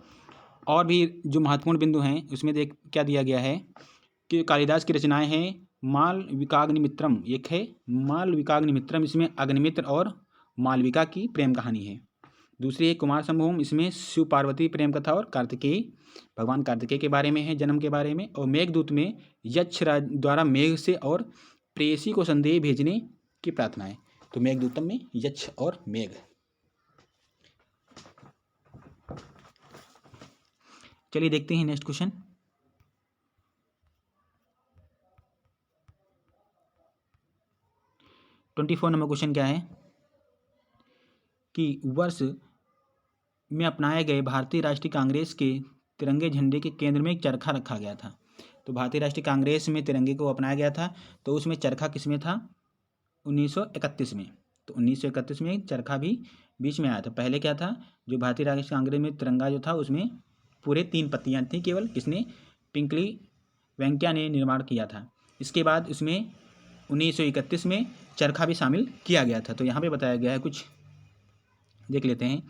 और भी जो महत्वपूर्ण बिंदु हैं उसमें देख क्या दिया गया है कि कालिदास की रचनाएं हैं मालविकाग्निमित्रम, एक है मालविकाग्निमित्रम, इसमें अग्निमित्र और मालविका की प्रेम कहानी है। दूसरी है कुमार संभवम, इसमें शिव पार्वती प्रेम कथा और कार्तिकेय, भगवान कार्तिकेय के बारे में है, जन्म के बारे में। और मेघदूत में यक्ष राज द्वारा मेघ से और प्रेयसी को संदेश भेजने की प्रार्थना है। तो मेघदूतम में यक्ष और मेघ। चलिए देखते हैं next question. Twenty 24 number question क्या है कि वर्ष में अपनाए गए भारतीय राष्ट्रीय कांग्रेस के तिरंगे झंडे के केंद्र में एक चरखा रखा गया था। तो भारतीय राष्ट्रीय कांग्रेस में तिरंगे को अपनाया गया था, तो उसमें चरखा किसमें था? 1931 में। तो 1931 में चरखा भी बीच में आया था। पहले क्या था, जो भारतीय राष्ट्रीय कांग्रेस में तिरंगा जो था उसमें पूरे 3 पत्तियाँ थी केवल, किसने? पिंकली वेंकैया ने निर्माण किया था। इसके बाद उसमें 1931 में चरखा भी शामिल किया गया था। तो यहाँ पे बताया गया है, कुछ देख लेते हैं।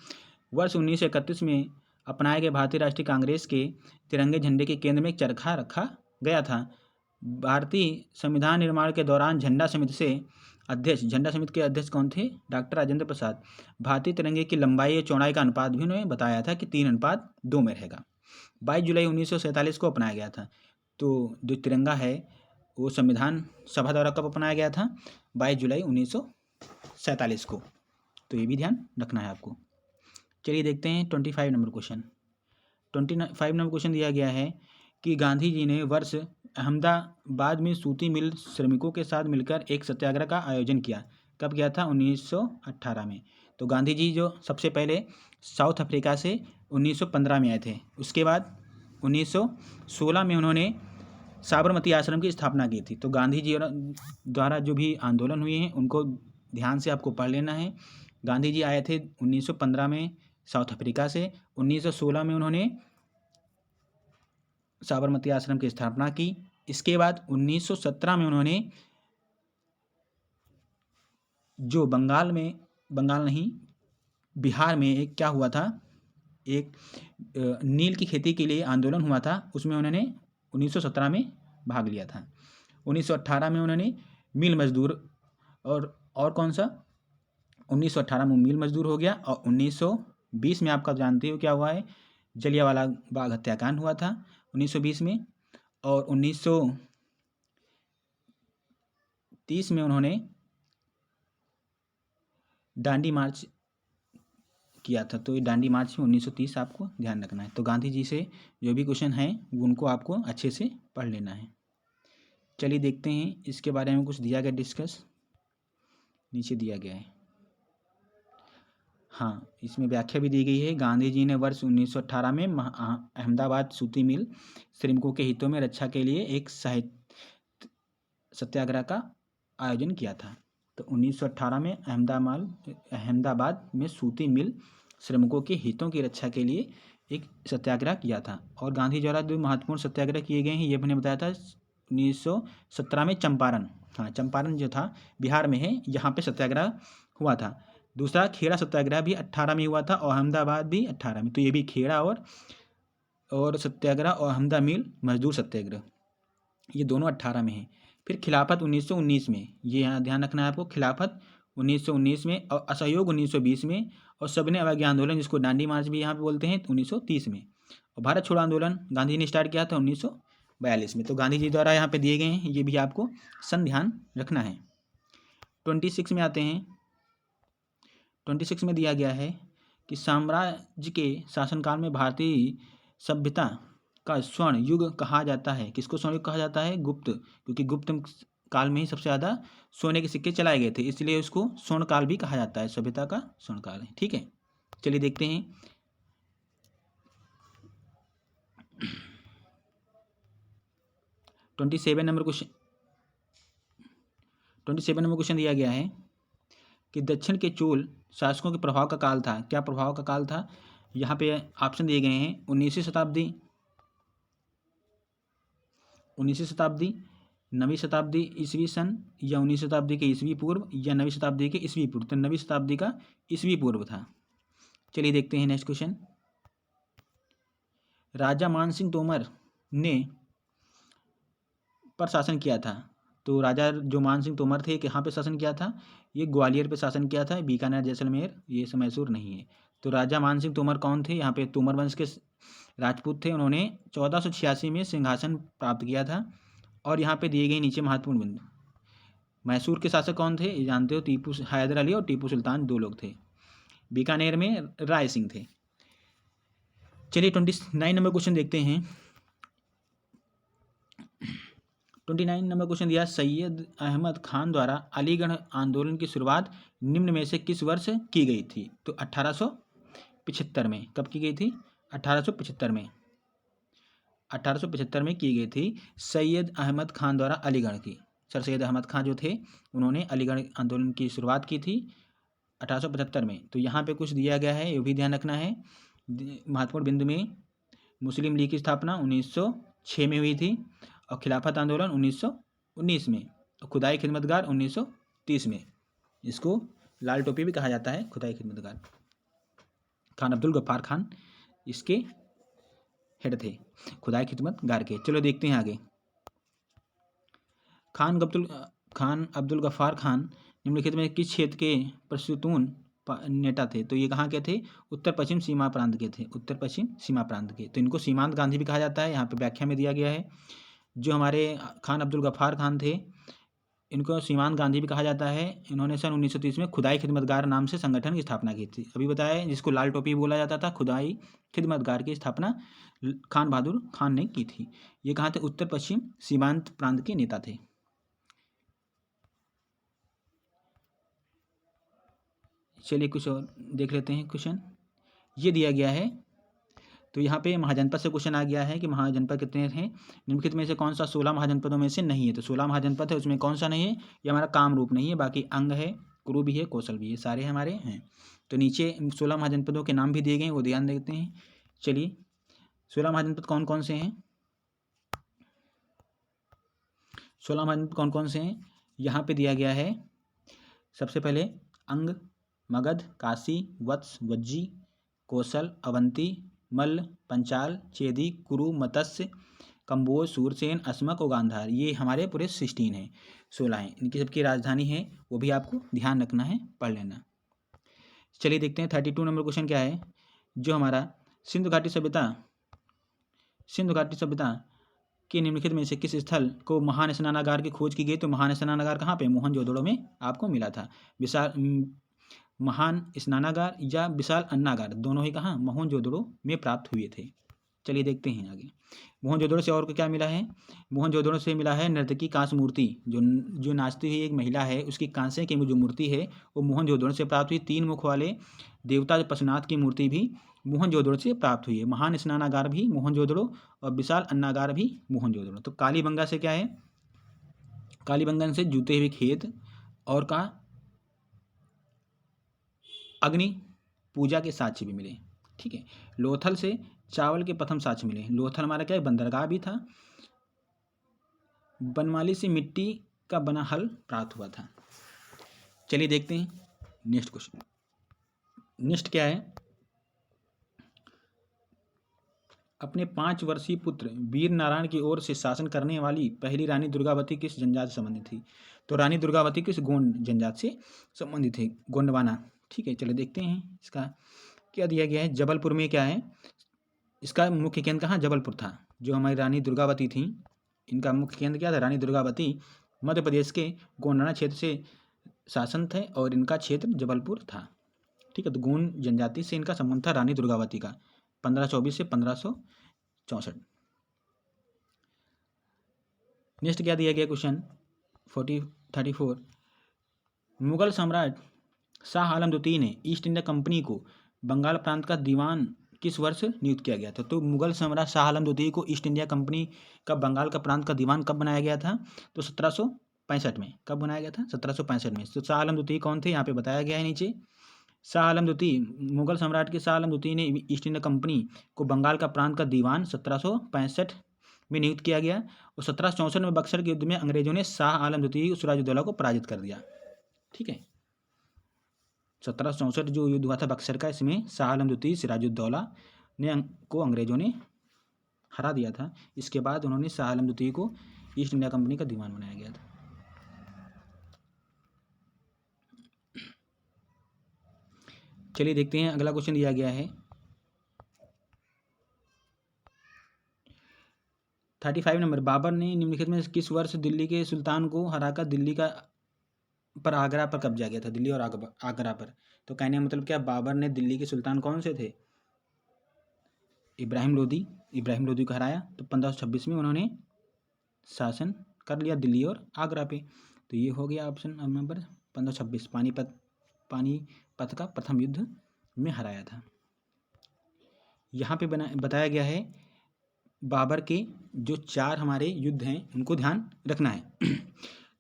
वर्ष 1931 में अपनाए गए भारतीय राष्ट्रीय कांग्रेस के तिरंगे झंडे के केंद्र में एक चरखा रखा गया था। भारतीय संविधान निर्माण के दौरान झंडा समिति के अध्यक्ष कौन थे? डॉक्टर राजेंद्र प्रसाद। भारतीय तिरंगे की लंबाई और चौड़ाई का अनुपात भी उन्होंने बताया था कि 3:2 में रहेगा। 22 जुलाई 1947 को अपनाया गया था। तो जो तिरंगा है वो संविधान सभा द्वारा कब अपनाया गया था? 22 जुलाई 1947 को। तो ये भी ध्यान रखना है आपको। चलिए देखते हैं 25 नंबर क्वेश्चन। 25 नंबर क्वेश्चन दिया गया है कि गांधी जी ने वर्ष अहमदाबाद में सूती मिल श्रमिकों के साथ मिलकर एक सत्याग्रह का आयोजन किया। कब किया था? 1918 में। तो गांधी जी जो सबसे पहले साउथ अफ्रीका से 1915 में आए थे, उसके बाद 1916 में उन्होंने साबरमती आश्रम की स्थापना की थी। तो गांधी जी द्वारा जो भी आंदोलन हुए हैं उनको ध्यान से आपको पढ़ लेना है। गांधी जी आए थे 1915 में साउथ अफ्रीका से। 1916 में उन्होंने साबरमती आश्रम की स्थापना की। इसके बाद 1917 में उन्होंने जो बिहार में एक क्या हुआ था, एक नील की खेती के लिए आंदोलन हुआ था, उसमें उन्होंने 1917 में भाग लिया था। 1918 में उन्होंने मिल मजदूर और कौन सा 1918 में मिल मजदूर हो गया। और 1920 में आपका जानते हो क्या हुआ है, जलियांवाला बाग हत्याकांड हुआ था। 1920 में, और 1930 में उन्होंने दांडी मार्च किया था। तो ये दांडी मार्च में 1930 आपको ध्यान रखना है। तो गांधी जी से जो भी क्वेश्चन हैं उनको आपको अच्छे से पढ़ लेना है। चलिए देखते हैं इसके बारे में कुछ दिया गया डिस्कस, नीचे दिया गया है। हाँ, इसमें व्याख्या भी दी गई है। गांधी जी ने वर्ष 1918 में अहमदाबाद सूती मिल श्रमिकों के हितों में रक्षा के लिए एक सत्याग्रह का आयोजन किया था। तो 1918 में अहमदाबाद में सूती मिल श्रमिकों के हितों की रक्षा के लिए एक सत्याग्रह किया था। और गांधी द्वारा जो महत्वपूर्ण सत्याग्रह किए गए हैं ये मैंने बताया था 1917 में चंपारण, हाँ चंपारण जो था बिहार में है, यहाँ पे सत्याग्रह हुआ था। दूसरा खेड़ा सत्याग्रह भी 18 में हुआ था और अहमदाबाद भी 18 में। तो ये भी खेड़ा और सत्याग्रह और अहमदाबाद मिल मजदूर सत्याग्रह ये दोनों 18 में हैं। फिर खिलाफत 1919 में, ये यहाँ ध्यान रखना है आपको, खिलाफत 1919 में, और असहयोग 1920 में, और सबने अवज्ञा आंदोलन जिसको दांडी मार्च भी यहाँ पे बोलते हैं 1930 में, और भारत छोड़ो आंदोलन गांधी ने स्टार्ट किया था 1942 में। तो गांधी जी द्वारा यहाँ पे दिए गए हैं, ये भी आपको सन ध्यान रखना है। 26 में आते हैं। 26 में दिया गया है कि साम्राज्य के शासनकाल में भारतीय सभ्यता का स्वर्ण युग कहा जाता है। किसको स्वर्ण युग कहा जाता है? गुप्त, क्योंकि गुप्त काल में ही सबसे ज़्यादा सोने के सिक्के चलाए गए थे, इसलिए उसको स्वर्ण काल भी कहा जाता है, सभ्यता का स्वर्ण काल है। ठीक है, चलिए देखते हैं। 27 नंबर क्वेश्चन दिया गया है कि दक्षिण के चोल शासकों के प्रभाव का काल था। क्या प्रभाव का काल था? यहाँ पे ऑप्शन दिए गए हैं 19वीं शताब्दी, 19वीं शताब्दी, 9वीं शताब्दी ईसवी सन, या 19वीं शताब्दी के ईसवी पूर्व, या 9वीं शताब्दी के ईसवी पूर्व। तो 9वीं शताब्दी का ईसवी पूर्व था। चलिए देखते हैं नेक्स्ट क्वेश्चन। राजा मान सिंह तोमर ने पर शासन किया था। तो राजा जो मान सिंह तोमर थे कहाँ पे शासन किया था? ये ग्वालियर पे शासन किया था, बीकानेर जैसलमेर ये सब मैसूर नहीं है। तो राजा मान सिंह तोमर कौन थे? यहाँ पे तोमर वंश के राजपूत थे। उन्होंने 1486 में सिंहासन प्राप्त किया था। और यहाँ पे दिए गए नीचे महत्वपूर्ण बिंदु। मैसूर के शासक कौन थे? ये जानते हो, हैदर अली और टीपू सुल्तान, दो लोग थे। बीकानेर में राय सिंह थे। चलिए 29 नंबर क्वेश्चन देखते हैं। 29 नंबर क्वेश्चन दिया, सैयद अहमद खान द्वारा अलीगढ़ आंदोलन की शुरुआत निम्न में से किस वर्ष की गई थी? तो 1875 में। कब की गई थी? 1875 में। 1875 में की गई थी सैयद अहमद खान द्वारा अलीगढ़ की। सर सैयद अहमद खान जो थे उन्होंने अलीगढ़ आंदोलन की शुरुआत की थी 1875 में। तो यहाँ पे कुछ दिया गया है, ये भी ध्यान रखना है। महत्वपूर्ण बिंदु में मुस्लिम लीग की स्थापना 1906 में हुई थी, और खिलाफत आंदोलन 1919 में, और खुदाई खिदमतगार 1930 में। इसको लाल टोपी भी कहा जाता है, खुदाई खिदमतगार। खान अब्दुल गफ्फार खान इसके हेड थे, खुदाई खिदमतगार के। चलो देखते हैं आगे। खान अब्दुल गफ्फार खान निम्नलिखित में किस क्षेत्र के पुरस्तून नेता थे? तो ये कहाँ के थे? उत्तर पश्चिम सीमा प्रांत के थे, उत्तर पश्चिम सीमा प्रांत के। तो इनको सीमांत गांधी भी कहा जाता है, यहाँ पे व्याख्या में दिया गया है। जो हमारे खान अब्दुल गफ्फार खान थे इनको सीमांत गांधी भी कहा जाता है। इन्होंने सन 1930 में खुदाई खिदमतगार नाम से संगठन की स्थापना की थी। अभी बताया जिसको लाल टोपी बोला जाता था, खुदाई खिदमतगार की स्थापना खान बहादुर खान ने की थी। ये कहाँ थे? उत्तर पश्चिम सीमांत प्रांत के नेता थे। चलिए कुछ और देख लेते हैं क्वेश्चन। ये दिया गया है, तो यहाँ पे महाजनपद से क्वेश्चन आ गया है कि महाजनपद कितने हैं? निम्नलिखित में से कौन सा 16 महाजनपदों में से नहीं है? तो 16 महाजनपद है, उसमें कौन सा नहीं है? ये हमारा काम रूप नहीं है, बाकी अंग है, कुरु भी है, कौशल भी है, सारे हमारे हैं। तो नीचे 16 महाजनपदों के नाम भी दिए गए हैं, वो ध्यान देते हैं। चलिए 16 महाजनपद कौन कौन से हैं? 16 महाजनपद कौन कौन से हैं यहाँ पे दिया गया है। सबसे पहले अंग, मगध, काशी, वत्स, वज्जी, कौशल, अवंती, मल्ल, पंचाल, चेदी, कुरु, मत्स्य, कंबोज, सूरसेन, अस्मक और गांधार। ये हमारे पूरे 16 हैं, 16 हैं। इनकी सबकी राजधानी है, वो भी आपको ध्यान रखना है, पढ़ लेना। चलिए देखते हैं 32 नंबर क्वेश्चन क्या है। जो हमारा सिंधु घाटी सभ्यता सिंधु घाटी सभ्यता के निम्नलिखित में से किस स्थल को महान स्नानागार की खोज की गई? तो महान स्नानागार कहाँ पे? मोहनजोदड़ो में आपको मिला था। विशाल महान स्नानागार या विशाल अन्नागार दोनों ही कहाँ? मोहनजोदड़ो में प्राप्त हुए थे। चलिए देखते हैं आगे। मोहनजोदड़ो से और को क्या मिला है? मोहनजोदड़ो से मिला है नर्तकी कांस्य मूर्ति, जो नाचती हुई एक महिला है, उसकी कांसे की जो मूर्ति है वो मोहनजोदड़ो से प्राप्त हुई। 3 मुख वाले देवता पशुनाथ की मूर्ति भी मोहनजोदड़ो से प्राप्त हुई है। महान स्नानागार भी मोहनजोदड़ो और विशाल अन्नागार भी मोहनजोदड़ो। तो कालीबंगा से क्या है? कालीबंगन से जूते हुए खेत और का अग्नि पूजा के साक्ष्य भी मिले। ठीक है। लोथल से चावल के प्रथम साक्ष्य मिले। लोथल हमारा क्या है? बंदरगाह भी था। बनमाली से मिट्टी का बना हल प्राप्त हुआ था। चलिए देखते हैं नेक्स्ट क्वेश्चन। नेक्स्ट क्या है? अपने 5 वर्षीय पुत्र वीर नारायण की ओर से शासन करने वाली पहली रानी दुर्गावती किस जनजाति से संबंधित थी? तो रानी दुर्गावती किस गोंड जनजाति से संबंधित थी? गोंडवाना। ठीक है, चलिए देखते हैं इसका क्या दिया गया है। जबलपुर में क्या है? इसका मुख्य केंद्र कहाँ? जबलपुर था। जो हमारी रानी दुर्गावती थी, इनका मुख्य केंद्र क्या था? रानी दुर्गावती मध्य प्रदेश के गोंडवाना क्षेत्र से शासन थे और इनका क्षेत्र जबलपुर था। ठीक है, तो गोंड जनजाति से इनका संबंध था रानी दुर्गावती का 1524 से 1564। नेक्स्ट क्या दिया गया क्वेश्चन 34। मुगल सम्राट शाह आलम द्वितीय ने ईस्ट इंडिया कंपनी को बंगाल प्रांत का दीवान किस वर्ष नियुक्त किया गया था? तो मुगल सम्राट शाह आलम द्वितीय को ईस्ट इंडिया कंपनी का बंगाल का प्रांत का दीवान कब बनाया गया था? तो 1765 में। कब बनाया गया था? 1765 में। तो शाह आलम द्वितीय कौन थे? यहाँ पे बताया गया है नीचे। शाह आलम द्वितीय, मुगल सम्राट के शाह आलम द्वितीय ने ईस्ट इंडिया कंपनी को बंगाल का प्रांत का दीवान 1765 में नियुक्त किया गया और 1764 में बक्सर के युद्ध में अंग्रेजों ने शाह आलम द्वितीय सिराजुद्दौला को पराजित कर दिया। ठीक है, 1764 जो युद्ध हुआ था बक्सर का, इसमें शाह आलम द्वितीय सिराजुद्दौला ने को अंग्रेजों ने हरा दिया था। इसके बाद उन्होंने शाह आलम द्वितीय को ईस्ट इंडिया कंपनी का दीवान बनाया गया था। चलिए देखते हैं अगला क्वेश्चन दिया गया है 35 नंबर। बाबर ने निम्नलिखित में किस वर्ष दिल्ली के सुल्तान को हराकर दिल्ली का पर आगरा पर कब्जा किया था? दिल्ली और आगरा पर। तो कहने का मतलब क्या? बाबर ने दिल्ली के सुल्तान कौन से थे? इब्राहिम लोदी को हराया। तो 1526 में उन्होंने शासन कर लिया दिल्ली और आगरा पे। तो ये हो गया ऑप्शन नंबर 1526। पानीपत का प्रथम युद्ध में हराया था। यहाँ पे बताया गया है बाबर के जो 4 हमारे युद्ध हैं उनको ध्यान रखना है।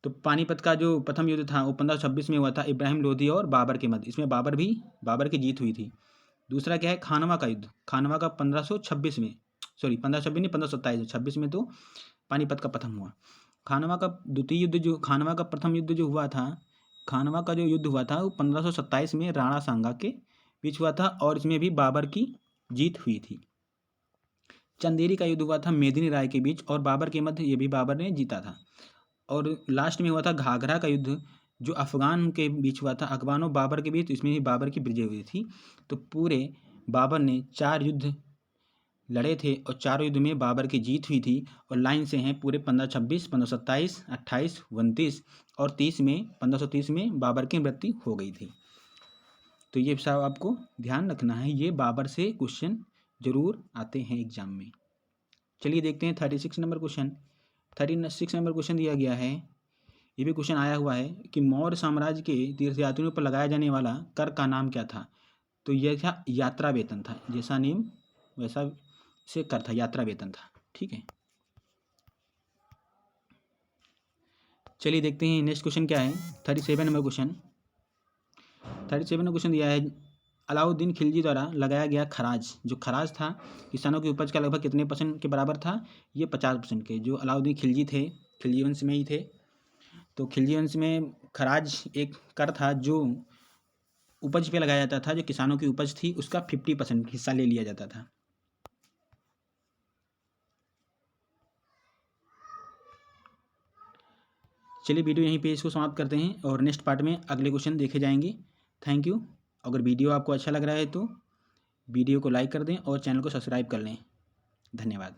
तो पानीपत का जो प्रथम युद्ध था वो 1526 में हुआ था इब्राहिम लोदी और बाबर के मध्य। इसमें बाबर की जीत हुई थी। दूसरा क्या है? खानवा का युद्ध। खानवा का 1526 में, सॉरी 1526 नहीं 1527, 26 में तो पानीपत का प्रथम हुआ। खानवा का द्वितीय युद्ध जो खानवा का प्रथम युद्ध जो हुआ था, खानवा का जो युद्ध हुआ था वो 1527 में राणा सांगा के बीच हुआ था और इसमें भी बाबर की जीत हुई थी। चंदेरी का युद्ध हुआ था मेदिनी राय के बीच और बाबर के मध्य, ये भी बाबर ने जीता था। और लास्ट में हुआ था घाघरा का युद्ध जो अफगान के बीच हुआ था, अफगान और बाबर के बीच। इसमें भी बाबर की विजय हुई थी। तो पूरे बाबर ने 4 युद्ध लड़े थे और 4 युद्ध में बाबर की जीत हुई थी। और लाइन से हैं पूरे 1526, 1527, 28, 29 और 30 में 1530 में बाबर की मृत्यु हो गई थी। तो ये सब आपको ध्यान रखना है, ये बाबर से क्वेश्चन जरूर आते हैं एग्जाम में। चलिए देखते हैं 36 नंबर क्वेश्चन। 36 नंबर क्वेश्चन दिया गया है, ये भी क्वेश्चन आया हुआ है कि मौर्य साम्राज्य के तीर्थयात्रियों पर लगाया जाने वाला कर का नाम क्या था? तो यह था यात्रा वेतन था। जैसा नेम वैसा से कर था, यात्रा वेतन था। ठीक है, चलिए देखते हैं नेक्स्ट क्वेश्चन क्या है। 37 नंबर क्वेश्चन। 37 नंबर क्वेश्चन दिया है अलाउद्दीन खिलजी द्वारा लगाया गया खराज, जो खराज था किसानों की उपज का लगभग कितने % के बराबर था? ये 50% के। जो अलाउद्दीन खिलजी थे, खिलजी वंश में ही थे, तो खिलजी वंश में खराज एक कर था जो उपज पे लगाया जाता था। जो किसानों की उपज थी उसका 50% हिस्सा ले लिया जाता था। चलिए वीडियो यहीं पे इसको समाप्त करते हैं और नेक्स्ट पार्ट में अगले क्वेश्चन देखे जाएंगे। Thank you. अगर वीडियो आपको अच्छा लग रहा है तो वीडियो को लाइक कर दें और चैनल को सब्सक्राइब कर लें। धन्यवाद।